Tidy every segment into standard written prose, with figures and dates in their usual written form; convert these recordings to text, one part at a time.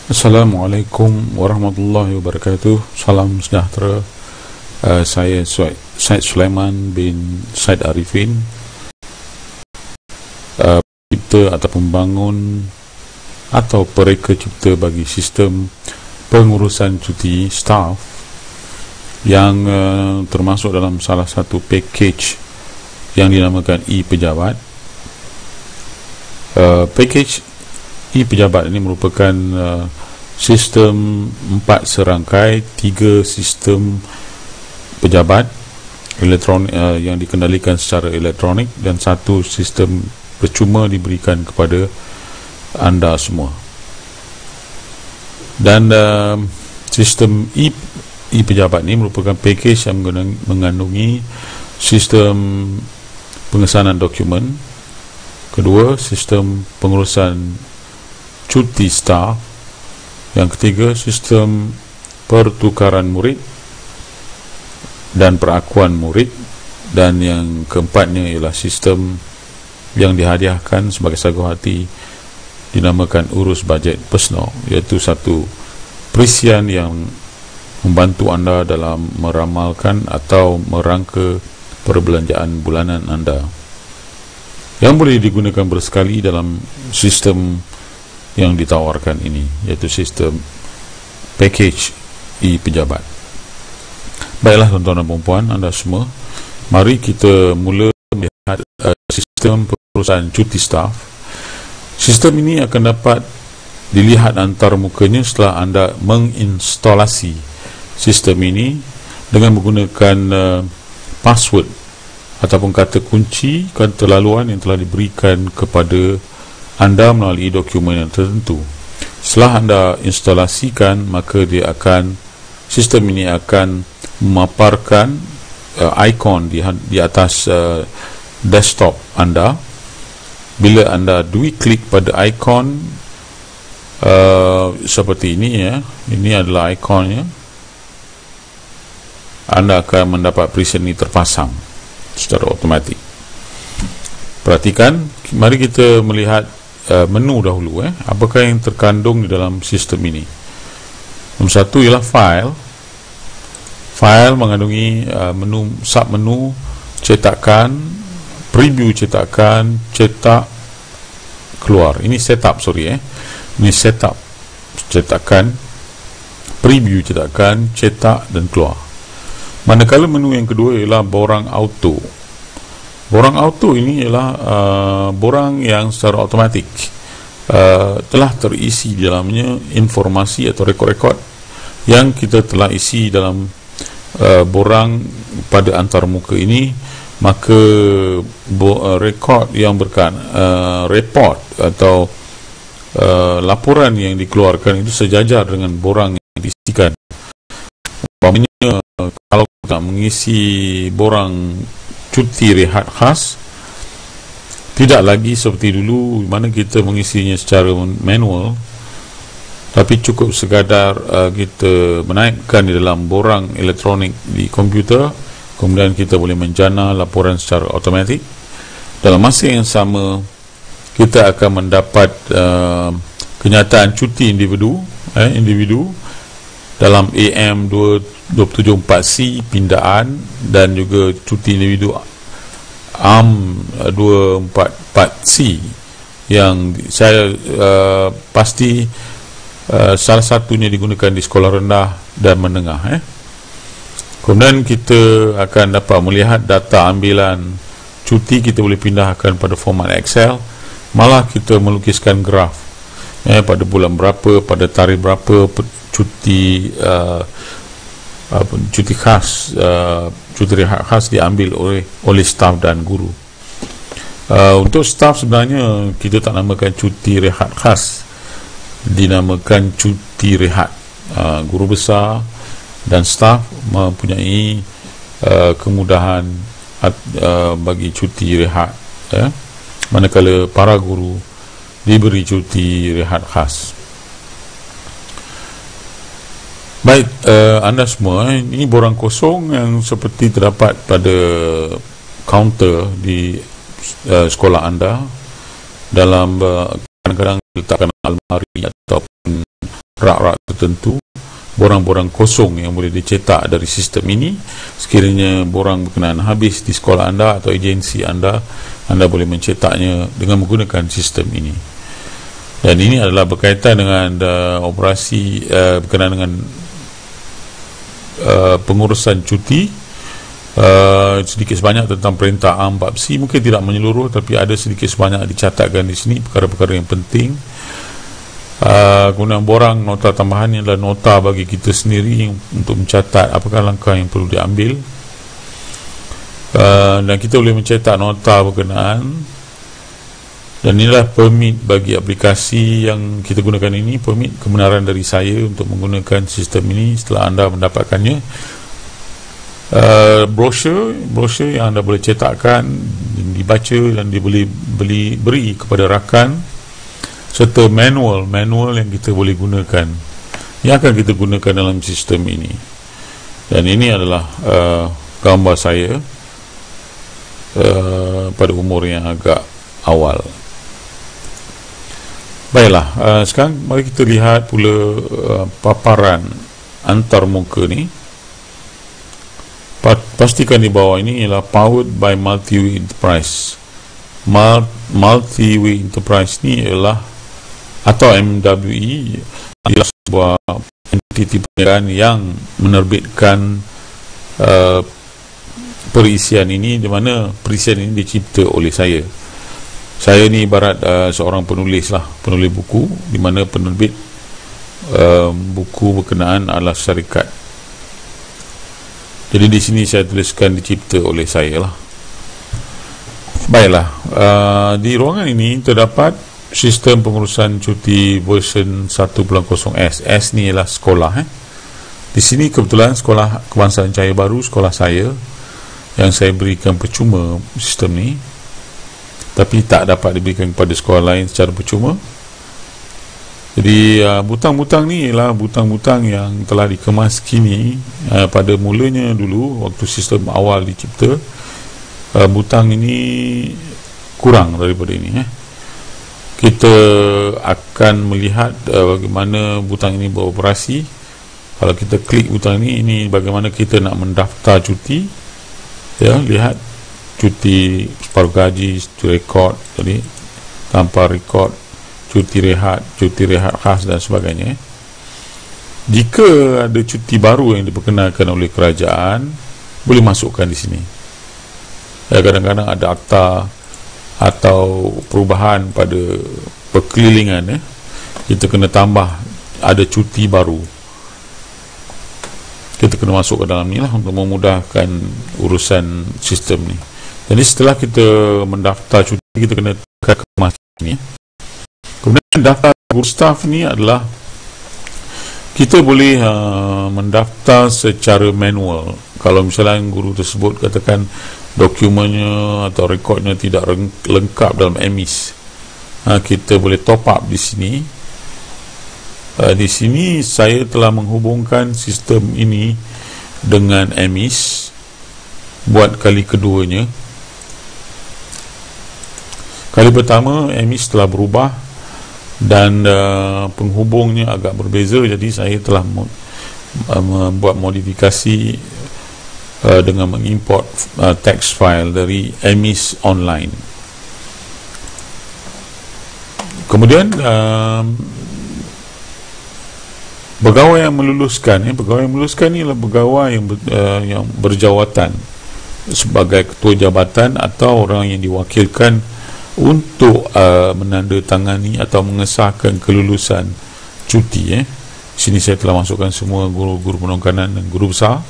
Assalamualaikum warahmatullahi wabarakatuh. Salam sejahtera. Saya Syed Sulaiman bin Syed Arifin, pencipta atau pembangun atau pereka cipta bagi sistem pengurusan cuti staff yang termasuk dalam salah satu package yang dinamakan e-pejabat. Package e-pejabat ini merupakan sistem 4 serangkai, 3 sistem pejabat elektronik yang dikendalikan secara elektronik dan 1 sistem percuma diberikan kepada anda semua. Dan sistem e-pejabat ini merupakan package yang mengandungi sistem pengesanan dokumen, kedua sistem pengurusan cuti staff, yang ketiga sistem pertukaran murid dan perakuan murid, dan yang keempatnya ialah sistem yang dihadiahkan sebagai sagu hati dinamakan urus bajet personal, iaitu satu perisian yang membantu anda dalam meramalkan atau merangka perbelanjaan bulanan anda, yang boleh digunakan bersekali dalam sistem yang ditawarkan ini, iaitu sistem package e-pejabat. Baiklah tuan-tuan dan puan-puan, anda semua, mari kita mula melihat sistem pengurusan cuti staff. Sistem ini akan dapat dilihat antarmukanya setelah anda menginstalasi sistem ini dengan menggunakan password ataupun kata kunci, kata laluan yang telah diberikan kepada anda melalui dokumen yang tertentu. Setelah anda instalasikan, maka sistem ini akan memaparkan ikon di atas desktop anda. Bila anda klik pada ikon seperti ini, ya, ini adalah ikonnya, anda akan mendapat perisian ini terpasang secara automatik. Perhatikan, mari kita melihat menu dahulu. Apakah yang terkandung di dalam sistem ini? Nombor 1 ialah file. File mengandungi menu, submenu, cetakan, preview cetakan, cetak, keluar. Ini setup, ini setup cetakan, preview cetakan, cetak dan keluar. Manakala menu yang kedua ialah borang auto. Borang auto ini ialah borang yang secara automatik telah terisi di dalamnya informasi atau rekod-rekod yang kita telah isi dalam borang pada antarmuka ini. Maka rekod yang report atau laporan yang dikeluarkan itu sejajar dengan borang yang diisikan. Umpamanya, kalau kita mengisi borang cuti rehat khas, tidak lagi seperti dulu mana kita mengisinya secara manual, tapi cukup sekadar kita menaikkan di dalam borang elektronik di komputer, kemudian kita boleh menjana laporan secara automatik. Dalam masa yang sama, kita akan mendapat kenyataan cuti individu dalam AM 274C pindaan, dan juga cuti individu AM 244C yang saya pasti salah satunya digunakan di sekolah rendah dan menengah. Kemudian kita akan dapat melihat data ambilan cuti. Kita boleh pindahkan pada format Excel, malah kita melukiskan graf pada bulan berapa, pada tarikh berapa cuti khas, cuti rehat khas diambil oleh staf dan guru. Untuk staf sebenarnya kita tak namakan cuti rehat khas, dinamakan cuti rehat. Guru besar dan staf mempunyai kemudahan bagi cuti rehat, manakala para guru diberi cuti rehat khas. Baik, anda semua, ini borang kosong yang seperti terdapat pada kaunter di sekolah anda. Dalam kadang-kadang diletakkan almari ataupun rak-rak tertentu, borang-borang kosong yang boleh dicetak dari sistem ini. Sekiranya borang berkenaan habis di sekolah anda atau agensi anda, anda boleh mencetaknya dengan menggunakan sistem ini. Dan ini adalah berkaitan dengan operasi berkenaan dengan pengurusan cuti. Sedikit sebanyak tentang perintah am bab C, mungkin tidak menyeluruh, tapi ada sedikit sebanyak dicatatkan di sini perkara-perkara yang penting. Kemudian borang nota tambahan adalah nota bagi kita sendiri untuk mencatat apakah langkah yang perlu diambil, dan kita boleh mencetak nota berkenaan. Dan inilah permit bagi aplikasi yang kita gunakan ini, permit kebenaran dari saya untuk menggunakan sistem ini setelah anda mendapatkannya. Brosur yang anda boleh cetakkan, dibaca dan beri kepada rakan, serta manual yang kita boleh gunakan, yang akan kita gunakan dalam sistem ini. Dan ini adalah gambar saya pada umur yang agak awal. Baiklah, sekarang mari kita lihat pula paparan antarmuka ni. Pastikan di bawah ini ialah powered by Multiway Enterprise. Multiway Enterprise ni ialah, atau MWE, ialah sebuah entiti perniagaan yang menerbitkan perisian ini, di mana perisian ini dicipta oleh saya. Saya ni ibarat seorang penulis buku, di mana penerbit buku berkenaan adalah syarikat. Jadi di sini saya tuliskan dicipta oleh saya lah. Baiklah, di ruangan ini terdapat sistem pengurusan cuti version 1.0S. S ni ialah sekolah. Di sini kebetulan Sekolah Kebangsaan Cahaya Baru, sekolah saya, yang saya berikan percuma sistem ni, tapi tak dapat diberikan kepada sekolah lain secara percuma. Jadi butang-butang ni ialah butang-butang yang telah dikemas kini. Pada mulanya dulu, waktu sistem awal dicipta, butang ini kurang daripada ini. Kita akan melihat bagaimana butang ini beroperasi. Kalau kita klik butang ini bagaimana kita nak mendaftar cuti. Ya, lihat cuti separuh gaji, cuti rekod tadi, tanpa rekod, cuti rehat khas dan sebagainya. Jika ada cuti baru yang diperkenalkan oleh kerajaan, boleh masukkan di sini. Ya, kadang-kadang ada akta atau perubahan pada perkelilingan, kita kena tambah, ada cuti baru, kita kena masuk ke dalam ni lah untuk memudahkan urusan sistem ni. Jadi setelah kita mendaftar cuti, kita kena tekan kemas ni. Kemudian daftar guru staff ni adalah kita boleh mendaftar secara manual. Kalau misalnya guru tersebut katakan dokumennya atau rekodnya tidak lengkap dalam MIS, kita boleh top up di sini. Di sini saya telah menghubungkan sistem ini dengan MIS buat kali keduanya. Kali pertama MIS telah berubah dan penghubungnya agak berbeza, jadi saya telah membuat modifikasi dengan mengimport text file dari MIS online. Kemudian pegawai yang meluluskan ni ialah pegawai yang berjawatan sebagai ketua jabatan atau orang yang diwakilkan untuk menandatangani atau mengesahkan kelulusan cuti. Sini saya telah masukkan semua guru-guru penongkanan dan guru besar,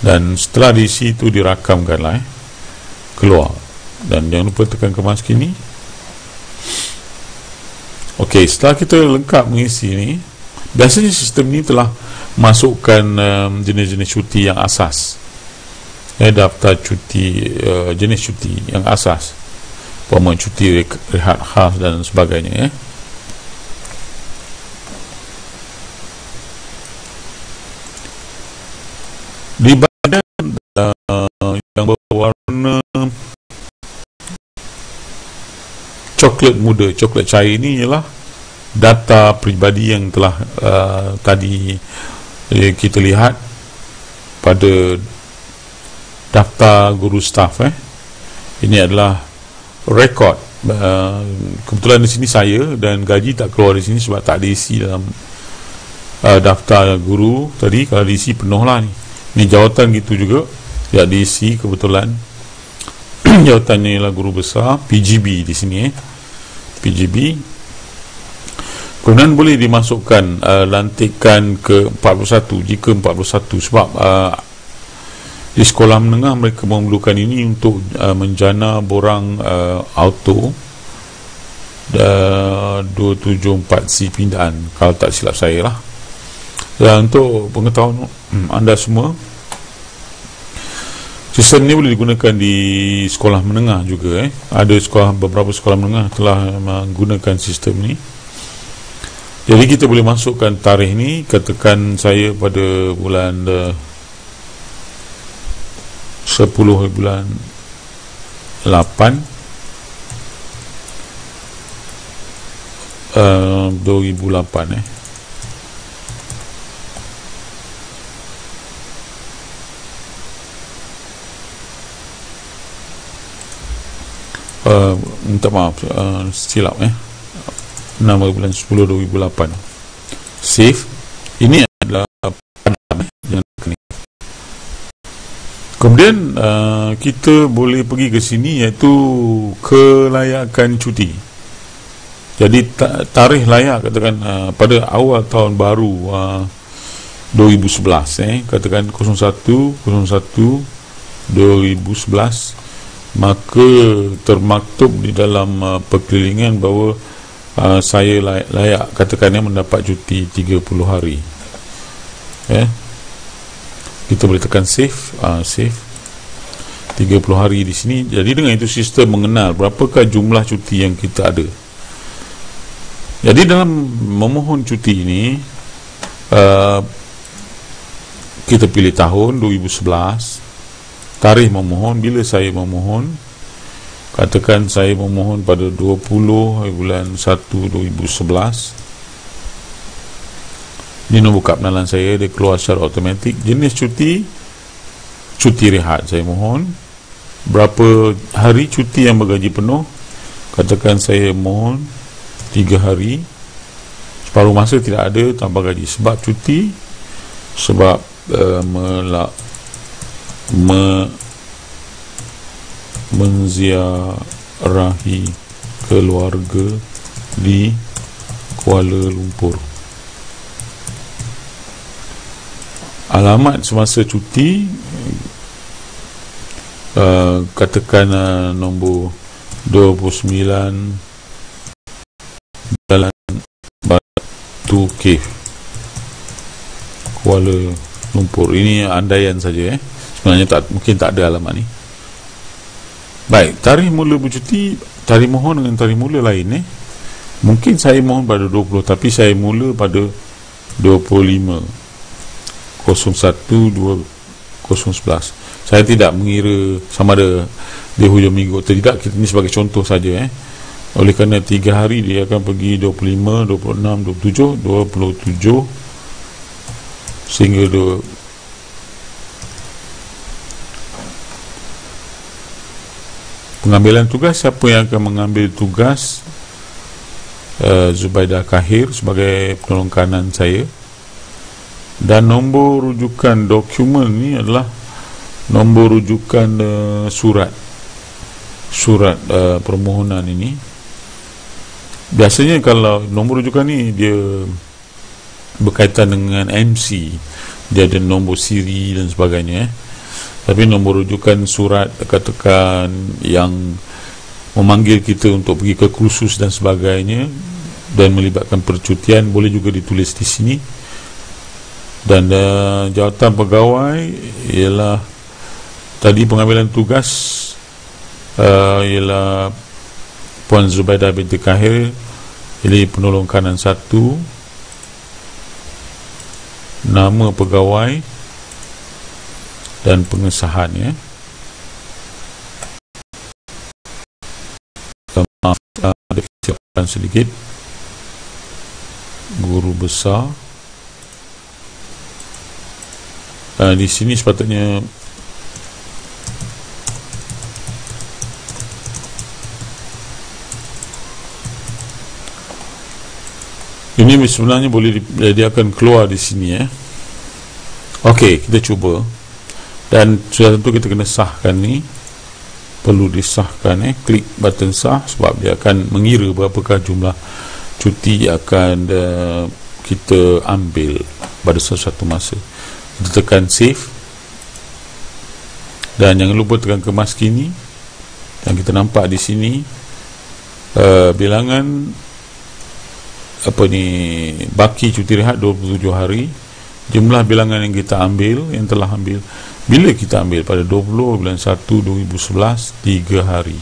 dan setelah di situ dirakamkanlah keluar, dan jangan lupa tekan kemas kini. Okey, setelah kita lengkap mengisi ni, biasanya sistem ni telah masukkan jenis-jenis cuti yang asas. Daftar cuti, jenis cuti yang asas, umpama cuti rehat khas dan sebagainya. Di badan yang berwarna coklat muda, coklat cair ni ialah data peribadi yang telah tadi kita lihat pada daftar guru staf. Ini adalah rekod. Kebetulan di sini saya, dan gaji tak keluar di sini sebab tak diisi dalam daftar guru tadi. Kalau diisi penuh lah ni. Ni jawatan gitu juga, tak diisi kebetulan. Jawatannya ialah guru besar PGB di sini. PGB. Kemudian boleh dimasukkan lantikan ke 41 jika 41, sebab di sekolah menengah mereka memerlukan ini untuk menjana borang auto 274C pindaan, kalau tak silap saya lah. Dan untuk pengetahuan anda semua, sistem ini boleh digunakan di sekolah menengah juga. Ada beberapa sekolah menengah telah menggunakan sistem ini. Jadi kita boleh masukkan tarikh ni, katakan saya pada bulan 10 bulan 8 2008 minta maaf, silap 6 bulan 10 2008. Save. Ini adalah padam kemudian kita boleh pergi ke sini, iaitu kelayakan cuti. Jadi tarikh layak, katakan pada awal tahun baru 2011, katakan 01/01/2011, maka termaktub di dalam perkelilingan bahawa saya layak katakannya mendapat cuti 30 hari. Kita boleh tekan save, save 30 hari di sini. Jadi dengan itu sistem mengenal berapakah jumlah cuti yang kita ada. Jadi dalam memohon cuti ini, kita pilih tahun 2011, tarikh memohon. Bila saya memohon, katakan saya memohon pada 20 bulan 1 2011. Ini nombor kad penalan saya, dia keluar secara automatik. Jenis cuti, cuti rehat saya mohon. Berapa hari cuti yang bergaji penuh, katakan saya mohon 3 hari. Separuh masa tidak ada tanpa gaji. Sebab cuti, sebab menziarahi keluarga di Kuala Lumpur. Alamat semasa cuti, katakan nombor 29 Jalan Batu Cave, Kuala Lumpur. Ini andaian saja. Sebenarnya mungkin tak ada alamat ni. Baik, tarikh mula bercuti, tarikh mohon dengan tarikh mula lain. Mungkin saya mohon pada 20, tapi saya mula pada 25/01/2011. Saya tidak mengira sama ada di hujung minggu atau tidak. Ini sebagai contoh saja. Oleh kerana 3 hari dia akan pergi 25, 26, 27 sehingga pengambilan tugas. Siapa yang akan mengambil tugas? Zubaidah Kahir sebagai penolong kanan saya. Dan nombor rujukan dokumen ni adalah nombor rujukan surat permohonan ini. Biasanya kalau nombor rujukan ni dia berkaitan dengan MC, dia ada nombor siri dan sebagainya. Tapi nombor rujukan surat, katakan yang memanggil kita untuk pergi ke kursus dan sebagainya dan melibatkan percutian, boleh juga ditulis di sini. Dan jawatan pegawai ialah tadi pengambilan tugas ialah Puan Zubaidah binti Kahir, ini penolong kanan 1. Nama pegawai dan pengesahannya. Maaf, ada kesilapan sedikit. guru besar. Di sini sepatutnya ini sebenarnya boleh dia akan keluar di sini Okey, kita cuba. Dan sudah tentu kita kena sahkan ni, perlu disahkan klik button sah, sebab dia akan mengira berapakah jumlah cuti akan kita ambil pada sesuatu masa. Kita tekan save, dan jangan lupa tekan kemas kini. Dan kita nampak di sini bilangan baki cuti rehat 27 hari. Jumlah bilangan yang kita ambil, yang telah ambil, bila kita ambil pada 20 bulan 1 2011, 3 hari.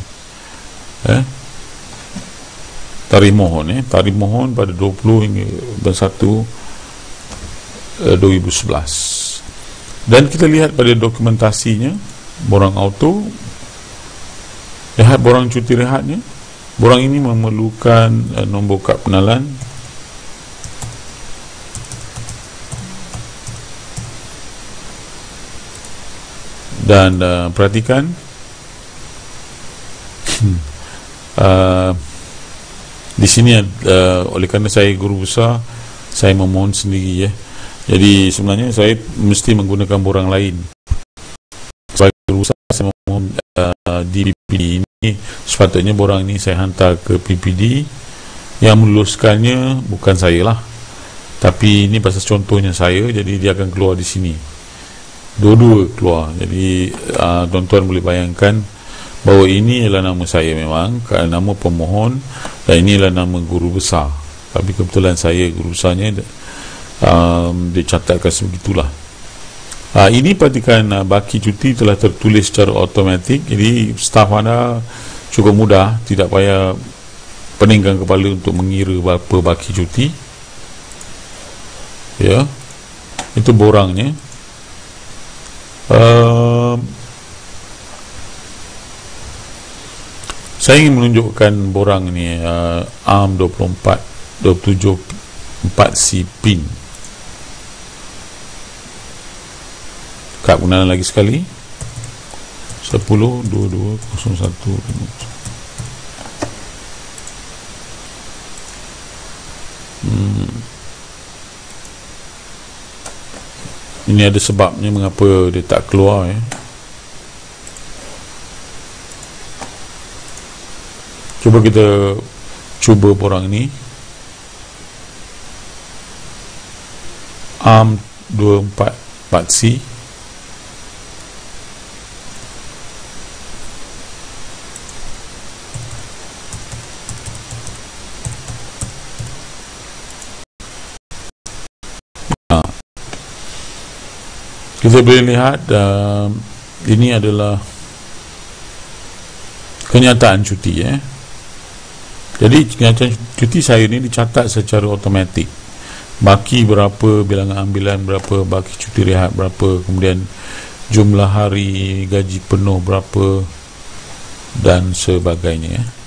Tarikh mohon pada 20 hingga bulan 1 2011. Dan kita lihat pada dokumentasinya, borang auto, lihat borang cuti rehatnya. Borang ini memerlukan nombor kad pengenalan. Dan perhatikan di sini oleh kerana saya guru besar, saya memohon sendiri jadi sebenarnya saya mesti menggunakan borang lain. Sebagai guru besar, saya memohon di PPD ini, sepatutnya borang ini saya hantar ke PPD. Yang meluluskannya bukan saya lah, tapi ini pasal contohnya saya, jadi dia akan keluar di sini, dua-dua keluar. Jadi tuan-tuan boleh bayangkan bahawa ini ialah nama saya memang, nama pemohon, dan ini ialah nama guru besar. Tapi kebetulan saya guru besarnya dicatatkan sebegitulah. Ini perhatikan baki cuti telah tertulis secara automatik. Jadi staf anda cukup mudah, tidak payah peningkan kepala untuk mengira berapa baki cuti. Itu borangnya. Saya ingin menunjukkan borang ni ARM 27 4C pin. Kad pengenalan lagi sekali 10 22 01 Ini ada sebabnya mengapa dia tak keluar Cuba kita cuba borang ni ARM 244C. Kita boleh lihat ini adalah kenyataan cuti Jadi kenyataan cuti saya ni dicatat secara automatik. Baki berapa, bilangan ambilan berapa, baki cuti rehat berapa, kemudian jumlah hari gaji penuh berapa, dan sebagainya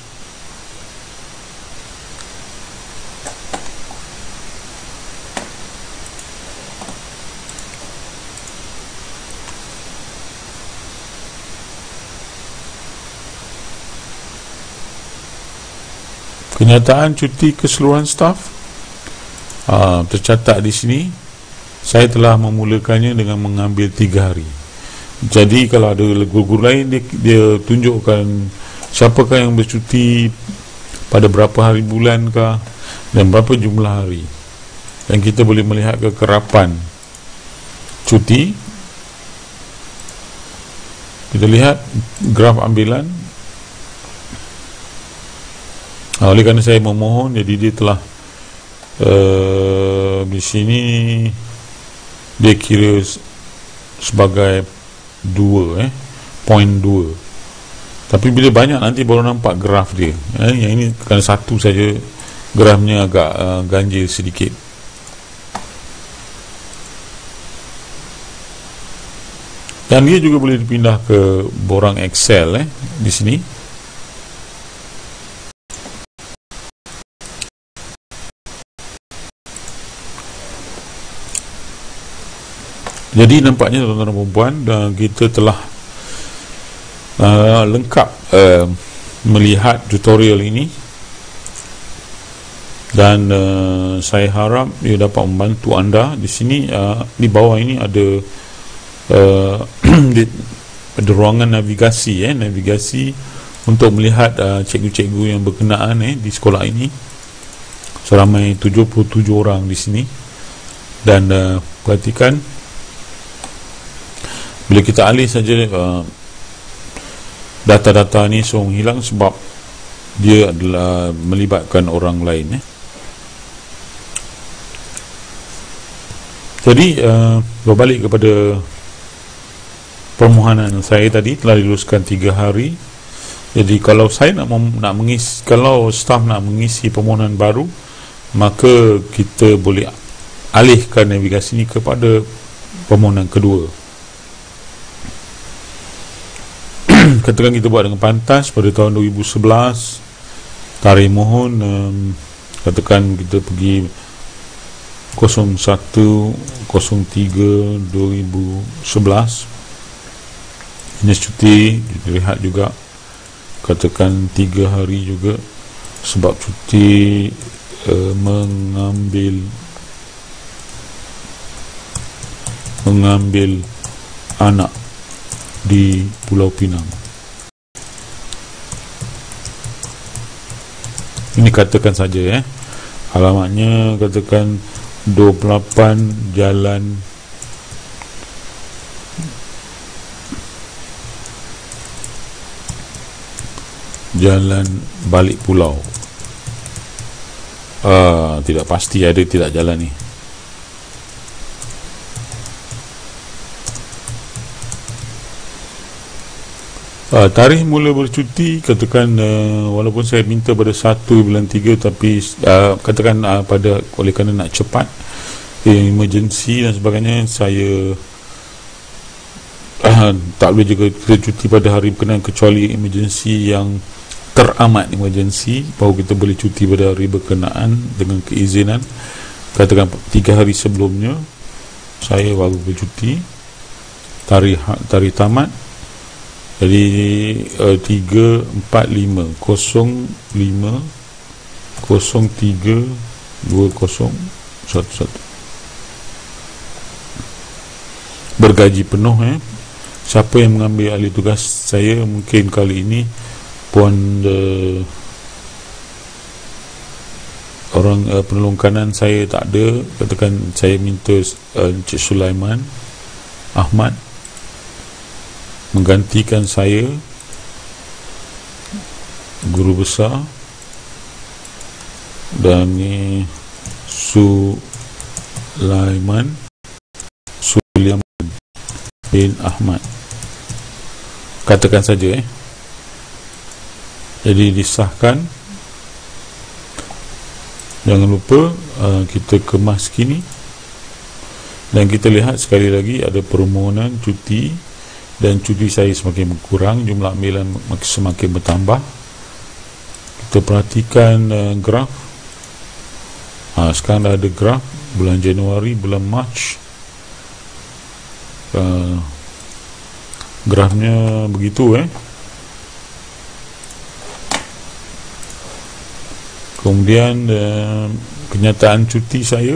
Kenyataan cuti keseluruhan staf tercatat di sini. Saya telah memulakannya dengan mengambil 3 hari. Jadi kalau ada guru-guru lain, dia tunjukkan siapakah yang bercuti pada berapa hari bulan kah, dan berapa jumlah hari. Dan kita boleh melihat kekerapan cuti. Kita lihat graf ambilan. Oleh kerana saya memohon, jadi dia telah di sini dia kira sebagai 2 point 2. Tapi bila banyak nanti baru nampak graf dia. Yang ini kerana satu saja grafnya agak ganjil sedikit. Dan dia juga boleh dipindah ke borang Excel di sini. Jadi nampaknya tuan-tuan dan puan, kita telah lengkap melihat tutorial ini, dan saya harap ia dapat membantu anda. Di sini di bawah ini ada ada ruangan navigasi, navigasi untuk melihat cikgu-cikgu yang berkenaan di sekolah ini. Seramai 77 orang di sini, dan perhatikan bila kita alih saja data-data ni semua hilang sebab dia adalah melibatkan orang lain. Jadi berbalik kepada permohonan saya tadi, telah diluluskan 3 hari. Jadi kalau saya nak mengisi, kalau staf nak mengisi permohonan baru, maka kita boleh alihkan navigasi ini kepada permohonan kedua. Katakan kita buat dengan pantas pada tahun 2011, tarikh mohon katakan kita pergi 01/03/2011. Jenis cuti dilihat juga, katakan 3 hari juga, sebab cuti mengambil anak di Pulau Pinang. Ini katakan saja alamatnya, katakan 28 Jalan Balik Pulau. Tidak pasti ada tidak jalan ni. Tarikh mula bercuti, katakan walaupun saya minta pada 1/3, tapi katakan pada oleh kerana nak cepat, emergency dan sebagainya, saya tak boleh juga kita cuti pada hari berkenaan, kecuali emergency yang teramat emergency, baru kita boleh cuti pada hari berkenaan dengan keizinan. Katakan 3 hari sebelumnya saya baru bercuti, tarikh tamat. Jadi 3/4/5/03/2011 bergaji penuh. Siapa yang mengambil alih tugas saya? Mungkin kali ini Puan orang penolong kanan saya tak ada. Katakan saya minta Encik Sulaiman Ahmad menggantikan saya, guru besar, dan ni Sulaiman bin Ahmad, katakan saja jadi disahkan. Jangan lupa kita kemas kini, dan kita lihat sekali lagi ada permohonan cuti, dan cuti saya semakin berkurang, jumlah ambilan semakin bertambah. Kita perhatikan graf. Sekarang dah ada graf bulan Januari, bulan Mac. Grafnya begitu. Kemudian kenyataan cuti saya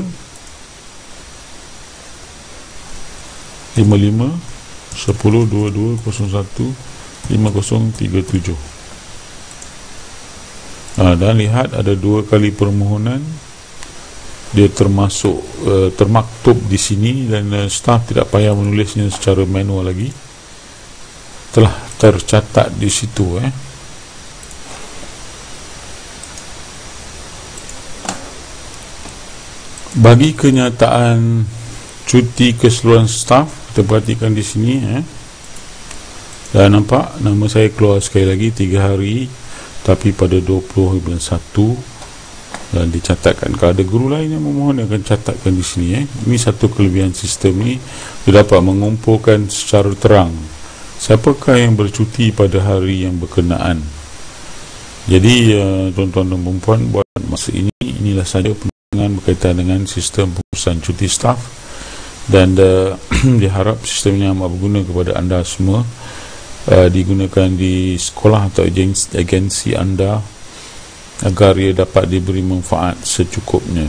55/10/22/01/5037. Dan lihat ada 2 kali permohonan, dia termasuk termaktub di sini, dan staf tidak payah menulisnya secara manual lagi, telah tercatat di situ. Bagi kenyataan cuti keseluruhan staf, kita perhatikan di sini. Dan nampak nama saya keluar sekali lagi 3 hari, tapi pada 20 bulan 1, dan dicatatkan. Kalau ada guru lain yang memohon, akan catatkan di sini. Ini satu kelebihan sistem ini, dia dapat mengumpulkan secara terang siapakah yang bercuti pada hari yang berkenaan. Jadi tuan-tuan dan puan, buat masa ini, inilah saja pendengaran berkaitan dengan sistem pengurusan cuti staf dan diharap sistem yang amat berguna kepada anda semua, digunakan di sekolah atau agensi anda agar ia dapat diberi manfaat secukupnya.